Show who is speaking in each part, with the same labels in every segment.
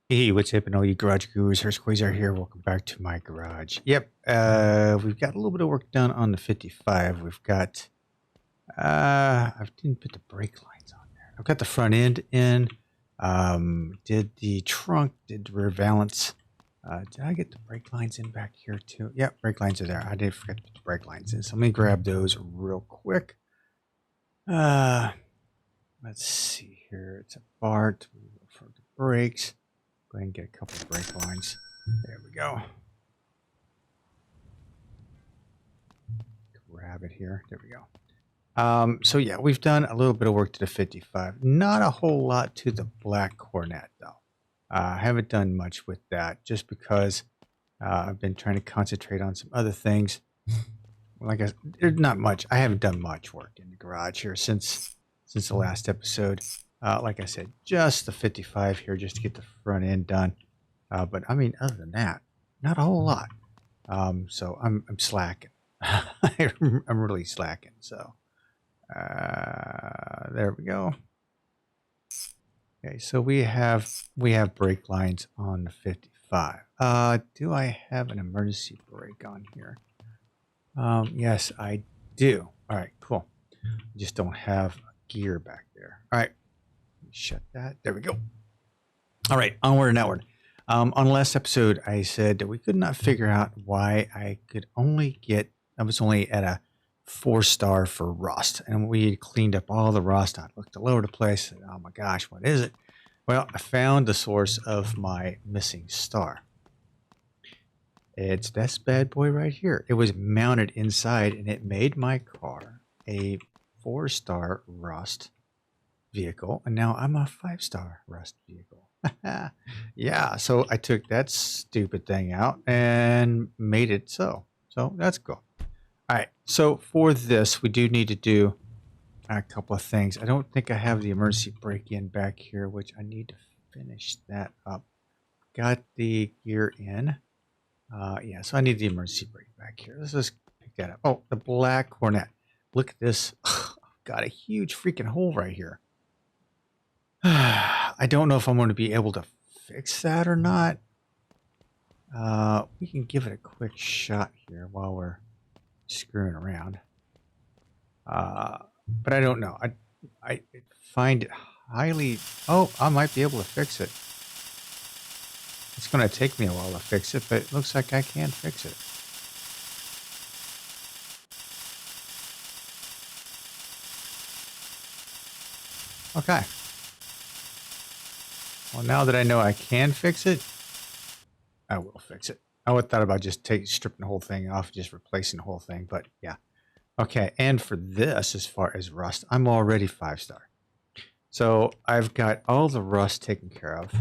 Speaker 1: Hey, what's happening, all you garage gurus? Hurst Quayzar here. Welcome back to my garage. Yep, we've got a little bit of work done on the 55. We've got, I didn't put the brake lines on there. I've got the front end in, did the trunk, did the rear valance. Did I get the brake lines in back here too? Yep, brake lines are there. I did forget to put the brake lines in, so let me grab those real quick. Let's see here. It's a bar for the brakes. Go ahead and get a couple of brake lines. There we go. Grab it here. There we go. So yeah, we've done a little bit of work to the 55. Not a whole lot to the black Coronet though. I haven't done much with that just because I've been trying to concentrate on some other things. Like there's not much. I haven't done much work in the garage here since the last episode. Like I said, just the 55 here just to get the front end done. But I mean, other than that, not a whole lot. So I'm slacking. I'm really slacking. So there we go. Okay, so we have brake lines on the 55. Do I have an emergency brake on here? Yes, I do. All right, cool. I just don't have a gear back there. All right. Shut that. There we go. All right, onward and outward. On the last episode, I said that we could not figure out why I was only at a 4-star for rust. And we cleaned up all the rust. I looked all over the place. And, oh my gosh, what is it? Well, I found the source of my missing star. It's this bad boy right here. It was mounted inside and it made my car a 4-star rust vehicle, and now I'm a 5-star rust vehicle. Yeah, so I took that stupid thing out and made it so that's cool. All right, so for this we do need to do a couple of things. I don't think I have the emergency brake in back here, which I need to finish that up. Got the gear in. Yeah, so I need the emergency brake back here. Let's just pick that up. Oh, the black Coronet. Look at this. Got a huge freaking hole right here. I don't know if I'm going to be able to fix that or not. We can give it a quick shot here while we're screwing around. But I don't know. I find it highly... Oh, I might be able to fix it. It's going to take me a while to fix it, but it looks like I can fix it. Okay. Well, now that I know I can fix it, I will fix it. I would thought about just stripping the whole thing off, just replacing the whole thing, but yeah. Okay, and for this, as far as rust, I'm already 5-star. So I've got all the rust taken care of.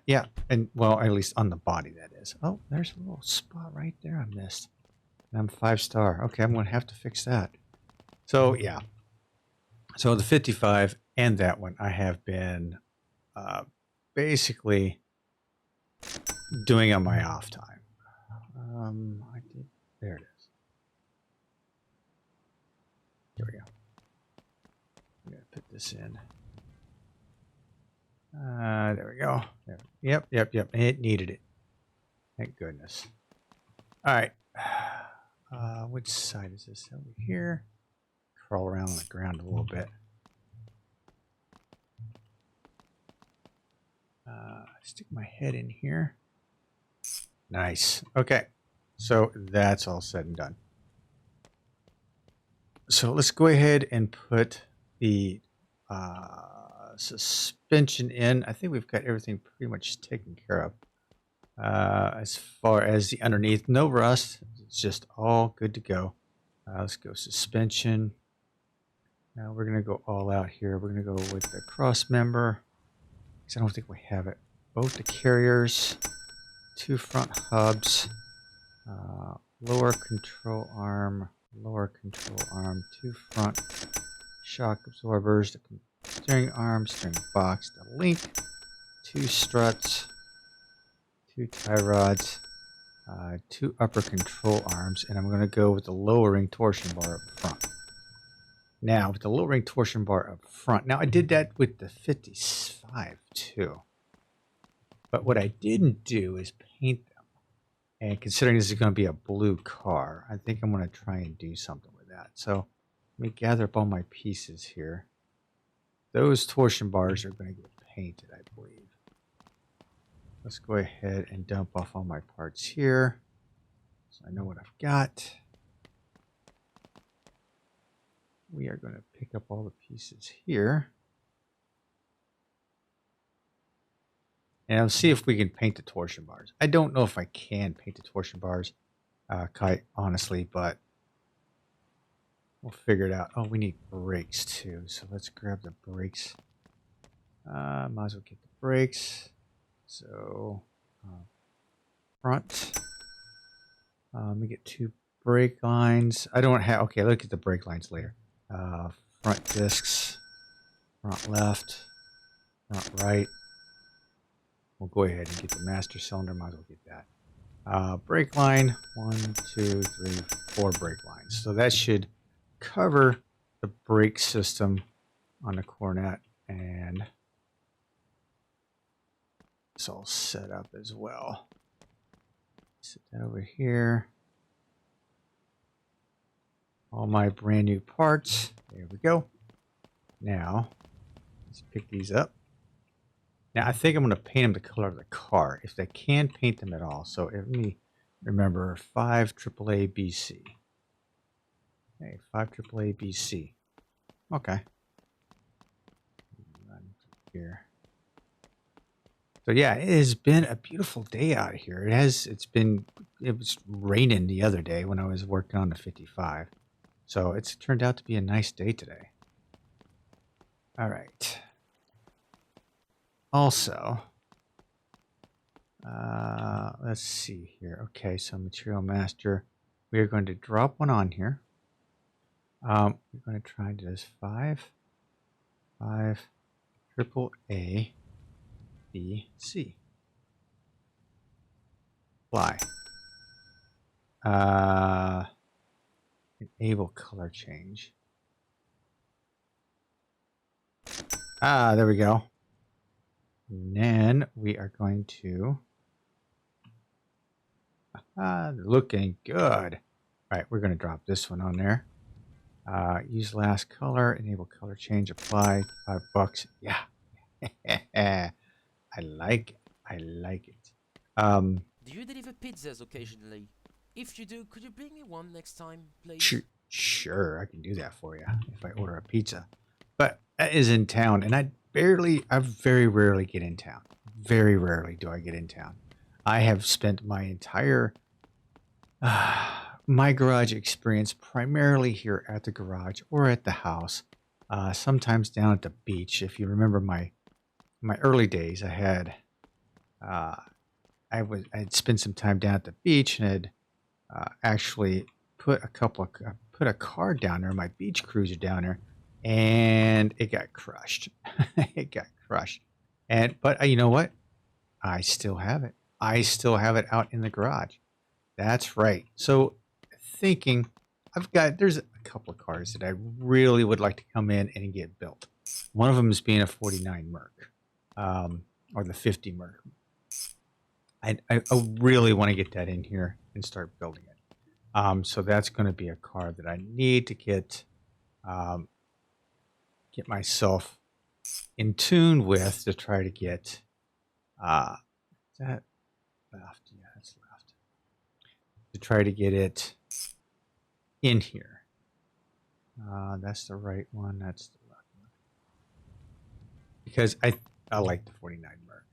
Speaker 1: Yeah, and well, at least on the body, that is. Oh, there's a little spot right there I missed. And I'm 5-star. Okay, I'm going to have to fix that. So yeah. So the 55 and that one I have been basically doing on my off time. There it is. Here we go. I'm going to put this in. There we go. There. Yep. It needed it. Thank goodness. All right. Which side is this? Over here. Crawl around on the ground a little bit. Stick my head in here. Nice. Okay. So that's all said and done. So let's go ahead and put the suspension in. I think we've got everything pretty much taken care of. As far as the underneath, no rust. It's just all good to go. Let's go suspension. Now we're going to go all out here. We're going to go with the cross member. Because I don't think we have it. Both the carriers, 2 front hubs, lower control arm, 2 front shock absorbers, the steering arm, steering box, the link, 2 struts, 2 tie rods, 2 upper control arms, and I'm going to go with the lowering torsion bar up front. Now, with the low ring torsion bar up front. Now, I did that with the 55 too. But what I didn't do is paint them. And considering this is going to be a blue car, I think I'm going to try and do something with that. So let me gather up all my pieces here. Those torsion bars are going to get painted, I believe. Let's go ahead and dump off all my parts here. So I know what I've got. We are going to pick up all the pieces here. And I'll see if we can paint the torsion bars. I don't know if I can paint the torsion bars, quite honestly, but we'll figure it out. Oh, we need brakes too. So let's grab the brakes. Might as well get the brakes. So front. Let me get 2 brake lines. I don't have, okay, look at the brake lines later. Front discs, front left, front right. We'll go ahead and get the master cylinder. Might as well get that. Brake line, 1, 2, 3, 4 brake lines. So that should cover the brake system on the Coronet, and it's all set up as well. Set that over here. All my brand new parts. There we go. Now, let's pick these up. Now, I think I'm going to paint them the color of the car, if they can paint them at all. So let me remember 5 AAA BC. Okay, 5 AAA BC. Okay. Run here. So yeah, it has been a beautiful day out here. It was raining the other day when I was working on the 55. So it's turned out to be a nice day today. All right. Also, let's see here. Okay, so Material Master. We are going to drop one on here. We're going to try and do this 5 AAA BC. Fly. Enable color change. There we go. And then we are going to... looking good. All right, we're going to drop this one on there. Use last color, enable color change, apply, $5. Yeah. I like it. I like it.
Speaker 2: Do you deliver pizzas occasionally? If you do, could you bring me one next time, please?
Speaker 1: Sure, I can do that for you if I order a pizza. But that is in town, and I very rarely get in town. Very rarely do I get in town. I have spent my entire my garage experience primarily here at the garage or at the house. Sometimes down at the beach. If you remember my early days, I had I'd spent some time down at the beach and had actually put a car down there, my beach cruiser down there, and it got crushed. It got crushed. But you know what? I still have it. I still have it out in the garage. That's right. So thinking, there's a couple of cars that I really would like to come in and get built. One of them is being a 49 Merc, or the 50 Merc. I really want to get that in here and start building it. So that's going to be a car that I need to get myself in tune with to try to get that left. Yeah, that's left. To try to get it in here. That's the right one. That's the left one. Because I like the 49 Merc.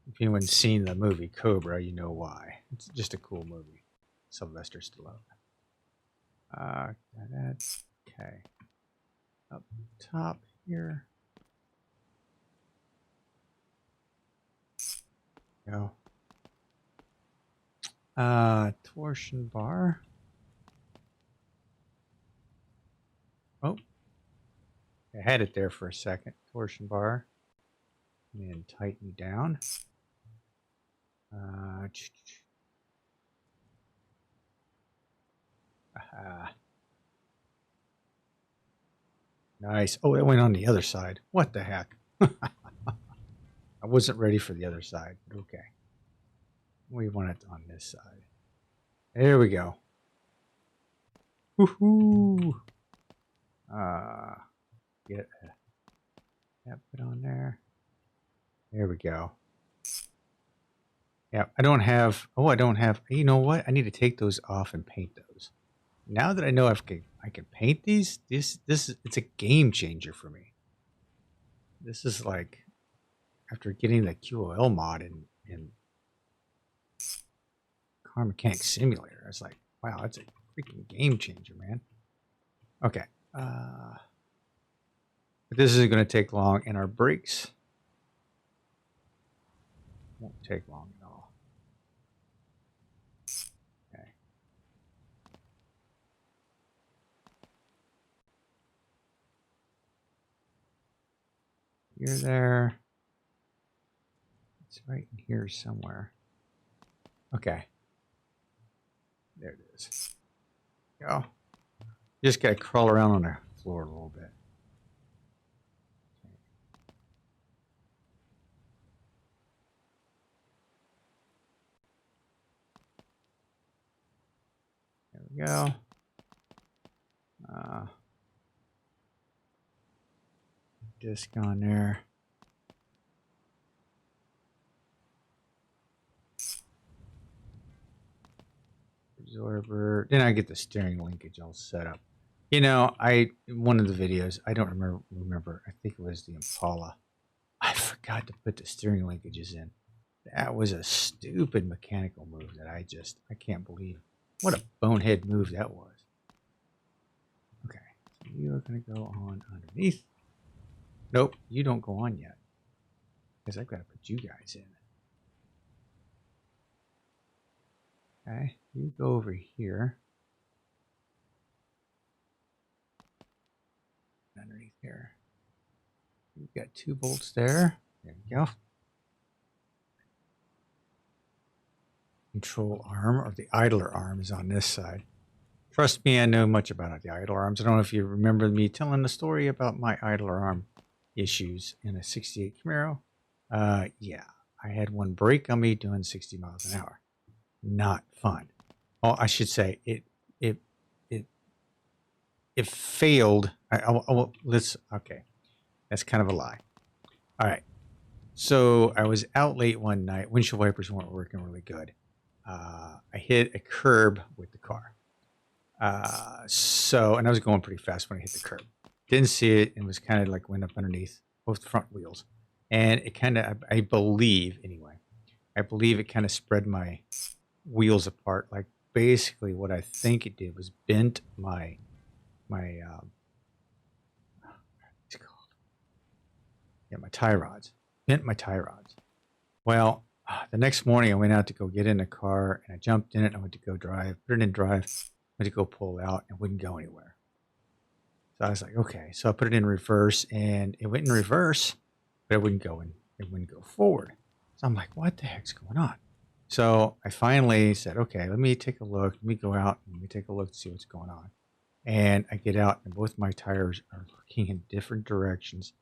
Speaker 1: If anyone's seen the movie Cobra, you know why. It's just a cool movie. Sylvester Stallone. That's okay. Up top here. Go. Torsion bar. Oh, I had it there for a second. Torsion bar. And then tighten down. Nice. Oh, it went on the other side. What the heck? I wasn't ready for the other side. Okay. We want it on this side. There we go. Woohoo! Get that put on there. There we go. Yeah, I don't have. Oh, I don't have. You know what? I need to take those off and paint those. Now that I know I can paint these, it's a game changer for me. This is like after getting the QOL mod in Car Mechanic Simulator. It's like, wow, that's a freaking game changer, man. Okay. But this isn't going to take long, and our brakes won't take long at all. Okay. You're there. It's right in here somewhere. Okay. There it is. Go. Just got to crawl around on the floor a little bit. There we go. Disc on there. Absorber. Then I get the steering linkage all set up. You know, one of the videos, I don't remember. I think it was the Impala. I forgot to put the steering linkages in. That was a stupid mechanical move that I can't believe. What a bonehead move that was. Okay, so you are going to go on underneath. Nope, you don't go on yet. Because I've got to put you guys in. Okay, you go over here. Underneath here. We've got 2 bolts there. There we go. Control arm, or the idler arm, is on this side. Trust me, I know much about the idler arms. I don't know if you remember me telling the story about my idler arm issues in a 68 Camaro. Yeah, I had one break on me doing 60 miles an hour. Not fun. Well, I should say it failed. Okay, that's kind of a lie. All right. So I was out late one night. Windshield wipers weren't working really good. I hit a curb with the car. And I was going pretty fast when I hit the curb. Didn't see it, and was kind of like went up underneath both front wheels. And it kind of, I believe it kind of spread my wheels apart. Like basically what I think it did was bent my tie rods. Bent my tie rods. Well, the next morning I went out to go get in the car, and I jumped in it. I went to go drive, put it in drive, went to go pull out, and wouldn't go anywhere. So I was like, okay. So I put it in reverse, and it went in reverse, but it wouldn't go forward. So I'm like, what the heck's going on? So I finally said, okay, let me take a look. Let me go out and let me take a look to see what's going on. And I get out, and both my tires are looking in different directions.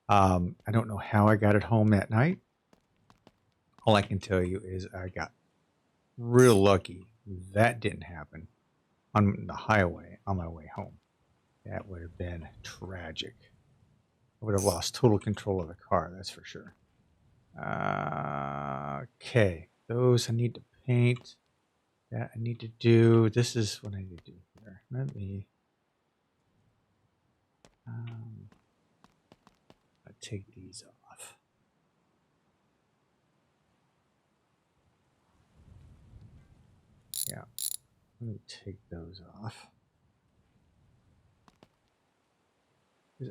Speaker 1: I don't know how I got it home that night. All I can tell you is I got real lucky. That didn't happen on the highway on my way home. That would have been tragic. I would have lost total control of the car, that's for sure. Okay, those I need to paint. That I need to do. This is what I need to do here. Let me take these off. Yeah, let me take those off.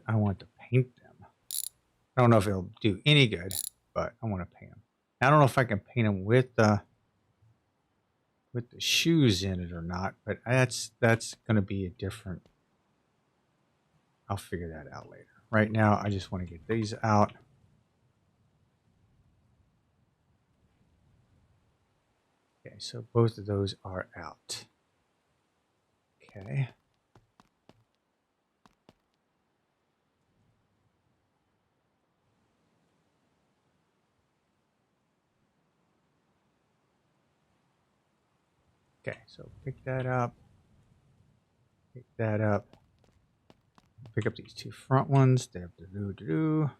Speaker 1: I want to paint them. I don't know if it'll do any good, but I want to paint them. I don't know if I can paint them with the shoes in it or not, but that's going to be a different. I'll figure that out later. Right now, I just want to get these out. Okay, so both of those are out. Okay. Okay, so pick that up. Pick that up. Pick up these two front ones. There we go.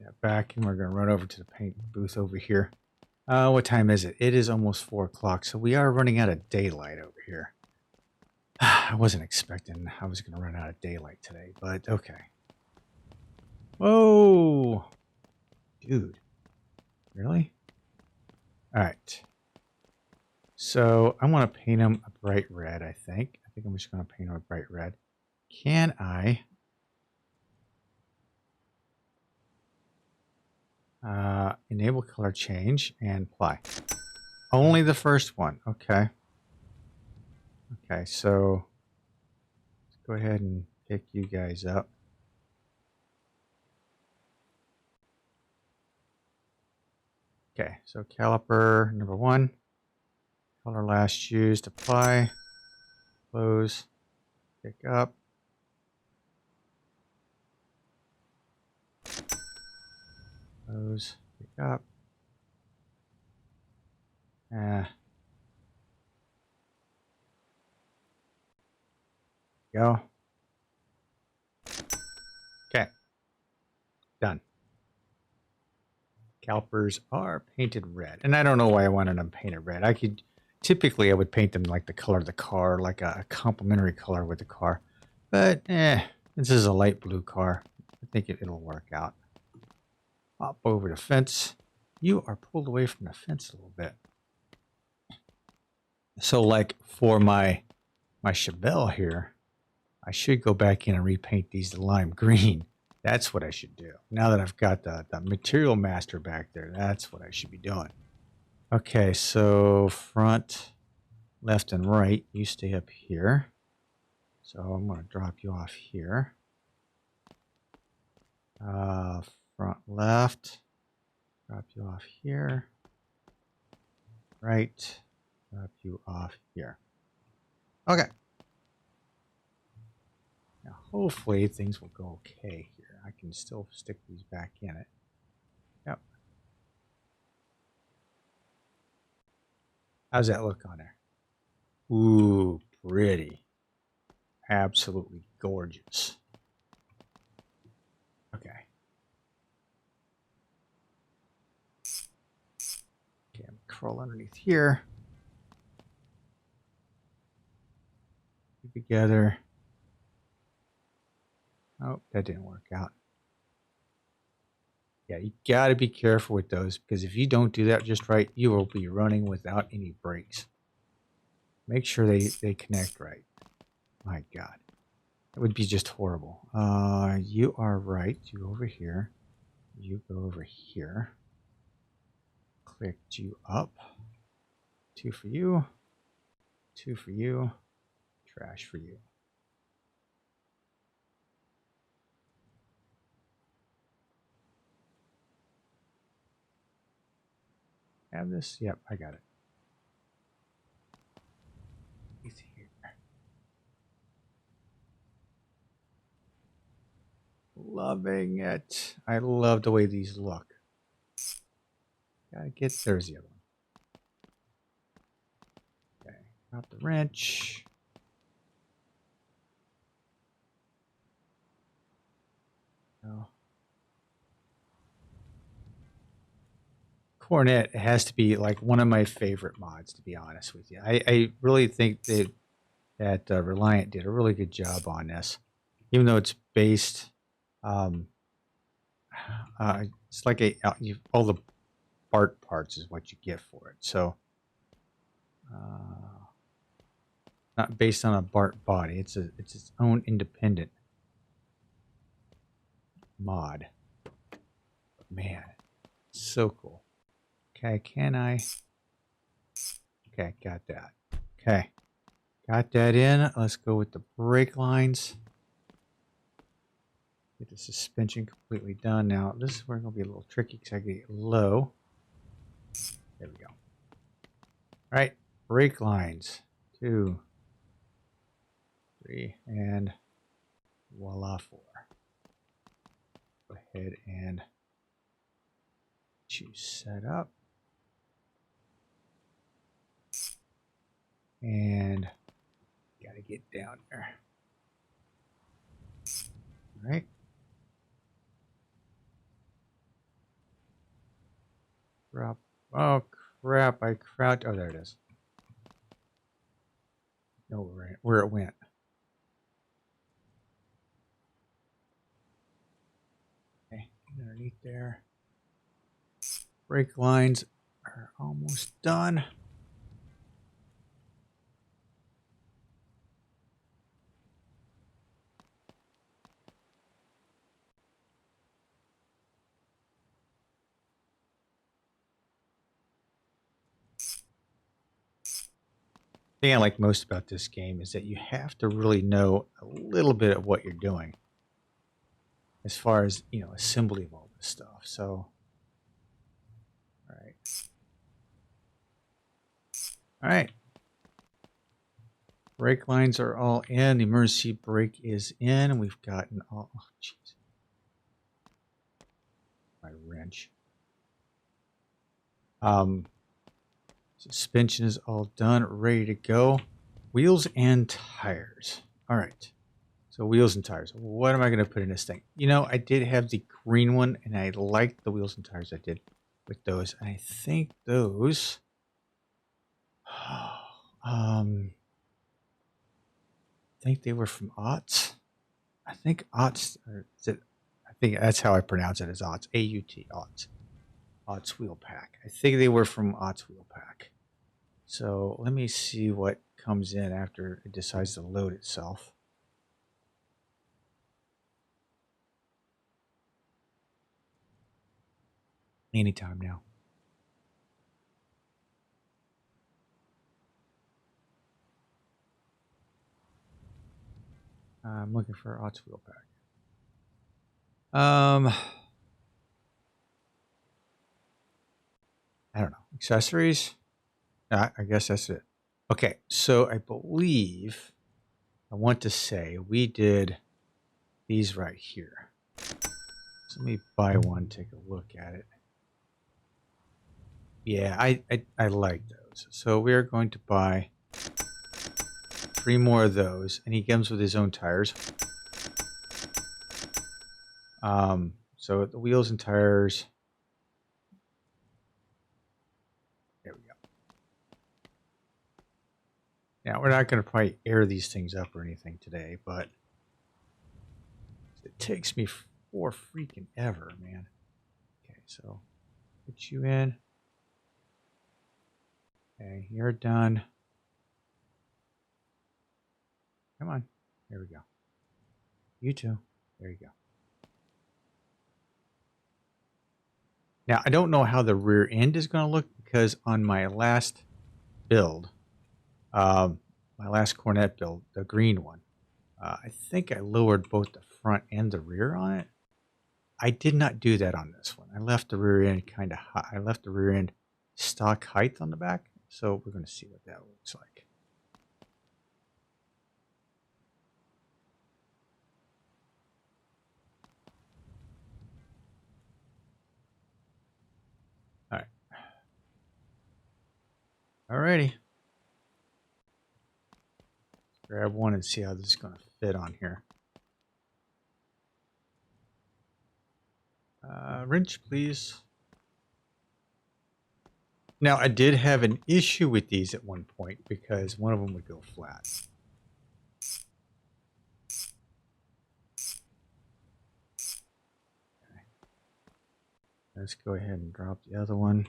Speaker 1: Yeah, back, and we're going to run over to the paint booth over here. What time is it? It is almost 4 o'clock, so we are running out of daylight over here. I wasn't expecting I was going to run out of daylight today, but okay. Whoa! Dude. Really? Alright. So, I want to paint them a bright red, I think. I think I'm just going to paint them a bright red. Can I... enable color change and apply. Only the first one. Okay. Okay, so let's go ahead and pick you guys up. Okay, so caliper number 1. Color last used. Apply. Close. Pick up. Close. Pick up. Go. Okay. Done. Calipers are painted red. And I don't know why I wanted them painted red. Typically I would paint them like the color of the car, like a complementary color with the car. But, this is a light blue car. I think it'll work out. Hop over the fence. You are pulled away from the fence a little bit. So like for my Chevelle here, I should go back in and repaint these lime green. That's what I should do. Now that I've got the material master back there, that's what I should be doing. Okay, so front, left, and right, you stay up here. So I'm going to drop you off here. Front left, drop you off here. Right, drop you off here. Okay. Now, hopefully things will go okay here. I can still stick these back in it. Yep. How's that look on there? Ooh, pretty. Absolutely gorgeous. Okay. Okay, I'm gonna crawl underneath here. Together. Oh, that didn't work out. Yeah, you got to be careful with those because if you don't do that just right, you will be running without any brakes. Make sure they connect right. My God. It would be just horrible. You are right. You go over here. You go over here. Clicked you up. 2 for you. 2 for you. Trash for you. Have this? Yep, I got it. It's here. Loving it. I love the way these look. Gotta get, there's the other one. Okay, drop the wrench. Oh. Coronet has to be like one of my favorite mods, to be honest with you. I really think that Reliant did a really good job on this, even though it's based. It's like all the part parts is what you get for it. So, not based on a Bart body. It's its own independent mod. Man, so cool. Okay, can I? Okay, got that. Okay, got that in. Let's go with the brake lines. Get the suspension completely done. Now, this is where it's going to be a little tricky because I get low. There we go. All right, brake lines. 2, 3, and voila, 4. Go ahead and choose setup. And gotta get down there. All right. Drop. Oh crap! I crouched. Oh, there it is. No, where it went. Okay, underneath there. Brake lines are almost done. The thing I like most about this game is that you have to really know a little bit of what you're doing as far as, you know, assembly of all this stuff. So, all right. All right. Brake lines are all in. The emergency brake is in. We've gotten all, oh, jeez. My wrench. Suspension is all done, ready to go. Wheels and tires. All right. So wheels and tires. What am I going to put in this thing? You know, I did have the green one, and I liked the wheels and tires I did with those. I think those. I think they were from Otts. I think Otts. Or is it? I think that's how I pronounce it. Is Otts. A-U-T. Otts. Otts Wheel Pack. I think they were from Otts Wheel Pack. So let me see what comes in after it decides to load itself. Anytime now. I'm looking for Otts Wheel Pack. I don't know. Accessories? I guess that's it. Okay, so I believe I want to say we did these right here. So let me buy one, take a look at it. Yeah, I like those. So we are going to buy 3 more of those, and he comes with his own tires. So the wheels and tires. There we go. Now we're not going to probably air these things up or anything today, but it takes me for freaking ever, man. Okay, so put you in. Okay, you're done. Come on. There we go. You too. There you go. Now, I don't know how the rear end is going to look because on my last build, my last Coronet build, the green one, I think I lowered both the front and the rear on it. I did not do that on this one. I left the rear end kind of high. I left the rear end stock height on the back. So we're going to see what that looks like. All right. Alrighty. Grab one and see how this is going to fit on here. Wrench, please. Now, I did have an issue with these at one point because one of them would go flat. Okay. Let's go ahead and drop the other one.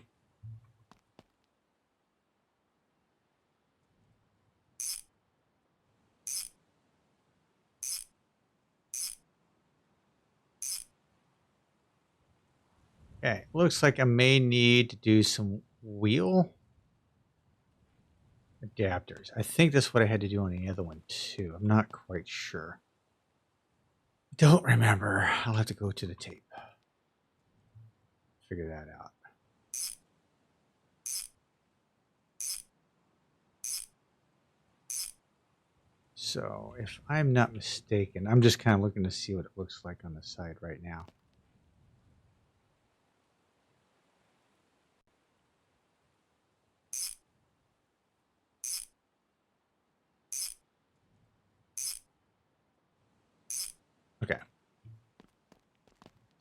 Speaker 1: Okay, looks like I may need to do some wheel adapters. I think that's what I had to do on the other one too. I'm not quite sure. Don't remember. I'll have to go to the tape. Figure that out. So if I'm not mistaken, I'm just kind of looking to see what it looks like on the side right now.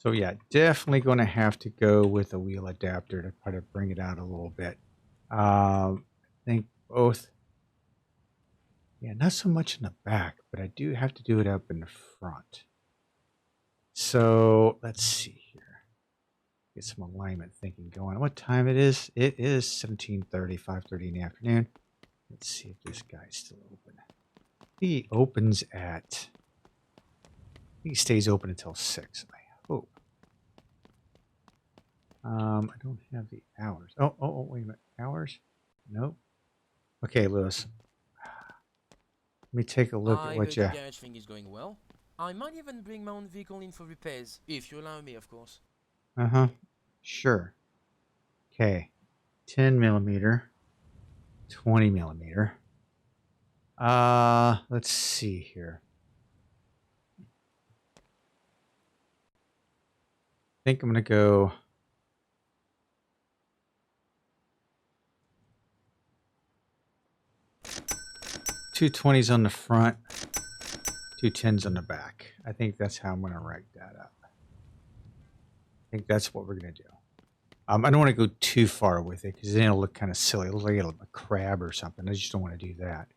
Speaker 1: So yeah, definitely going to have to go with a wheel adapter to try to bring it out a little bit. I think both. Yeah, not so much in the back, but I do have to do it up in the front. So let's see here. Get some alignment thinking going. What time it is? It is 17:30, 5:30 in the afternoon. Let's see if this guy's still open. He opens at... He stays open until 6, I hope. I don't have the hours. Oh, wait a minute. Hours? Nope. Okay, Lewis. Let me take a look at
Speaker 2: I
Speaker 1: what
Speaker 2: heard the
Speaker 1: you...
Speaker 2: garage thing is going well. I might even bring my own vehicle in for repairs, if you allow me, of course.
Speaker 1: Uh-huh. Sure. Okay. 10 millimeter. 20 millimeter. Let's see here. I think I'm going to go... Two 20s on the front, two 10s on the back. I think that's how I'm going to write that up. I think that's what we're going to do. I don't want to go too far with it because then it'll look kind of silly. It'll look like a crab or something. I just don't want to do that.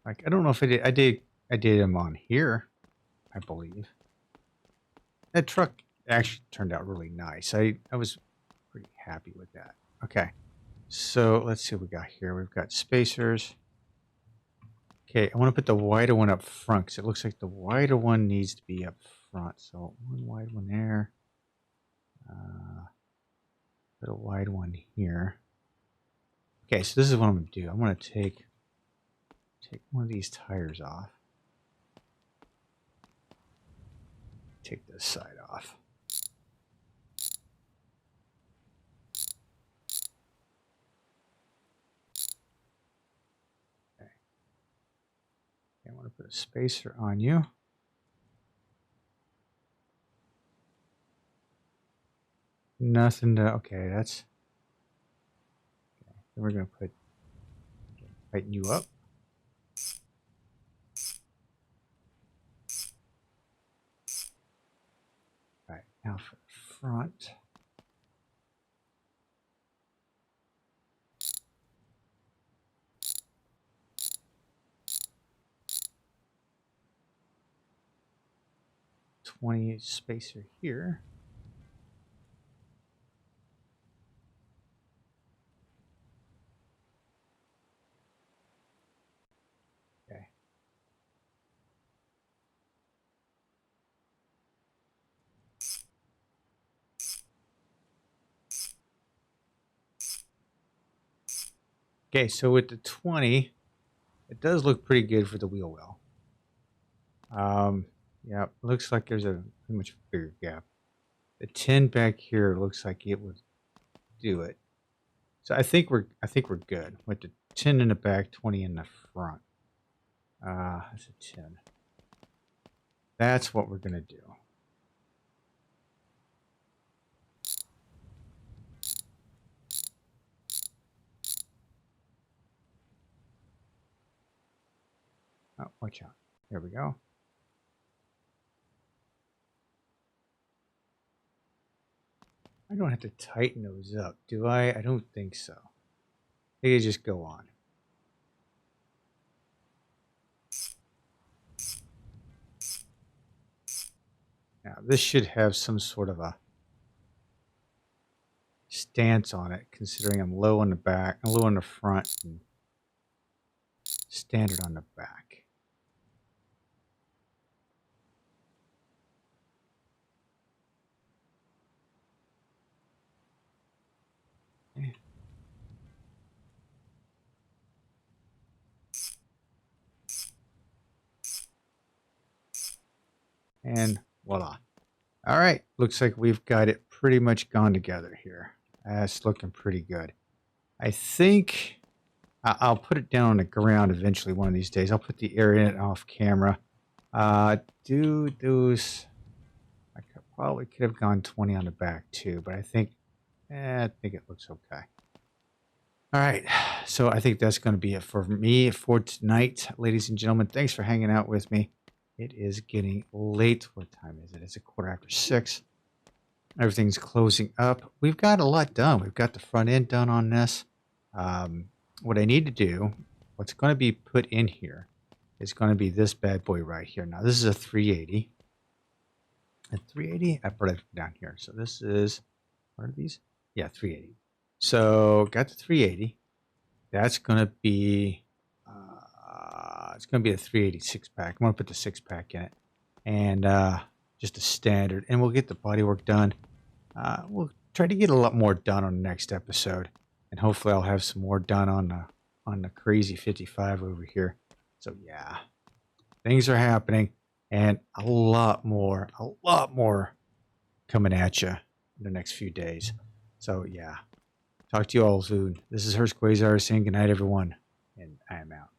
Speaker 1: Like I don't know if I did. I did them on here, I believe. That truck actually turned out really nice. I was pretty happy with that. Okay. So let's see what we got here. We've got spacers. Okay, I want to put the wider one up front because it looks like the wider one needs to be up front. So one wide one there. Put a wide one here. Okay, so this is what I'm going to do. I'm going to take one of these tires off. Take this side off. I want to put a spacer on you. Nothing to, okay, that's, okay. Then we're going to tighten you up. All right, now for the front. .20 spacer here. Okay. Okay, so with the 20, it does look pretty good for the wheel well. Yeah, looks like there's a pretty much bigger gap. The 10 back here looks like it would do it. So I think we're good with the 10 in the back, 20 in the front. That's a 10. That's what we're gonna do. Oh, watch out. There we go. I don't have to tighten those up, do I? I don't think so. They just go on. Now, this should have some sort of a stance on it, considering I'm low on the back, low on the front, and standard on the back. Okay. And voila. All right, looks like we've got it pretty much gone together here. That's looking pretty good. I think I'll put it down on the ground eventually one of these days. I'll put the air in it off camera. Do those... I probably could have gone 20 on the back too, but I think it looks okay. All right, so I think that's going to be it for me for tonight, ladies and gentlemen. Thanks for hanging out with me. It is getting late. What time is it? It's 6:15. Everything's closing up. We've got a lot done. We've got the front end done on this. What I need to do, what's going to be put in here, is going to be this bad boy right here. Now, this is a 380. A 380? I put it down here. So this is, what are these? Yeah, 380. So got the 380. That's going to be, it's going to be a 380 6-pack. I'm going to put the 6-pack in it. And just a standard. And we'll get the bodywork done. We'll try to get a lot more done on the next episode. And hopefully I'll have some more done on the crazy 55 over here. So yeah, things are happening. And a lot more coming at you in the next few days. So yeah, talk to you all soon. This is Hurst Quayzar saying goodnight, everyone. And I am out.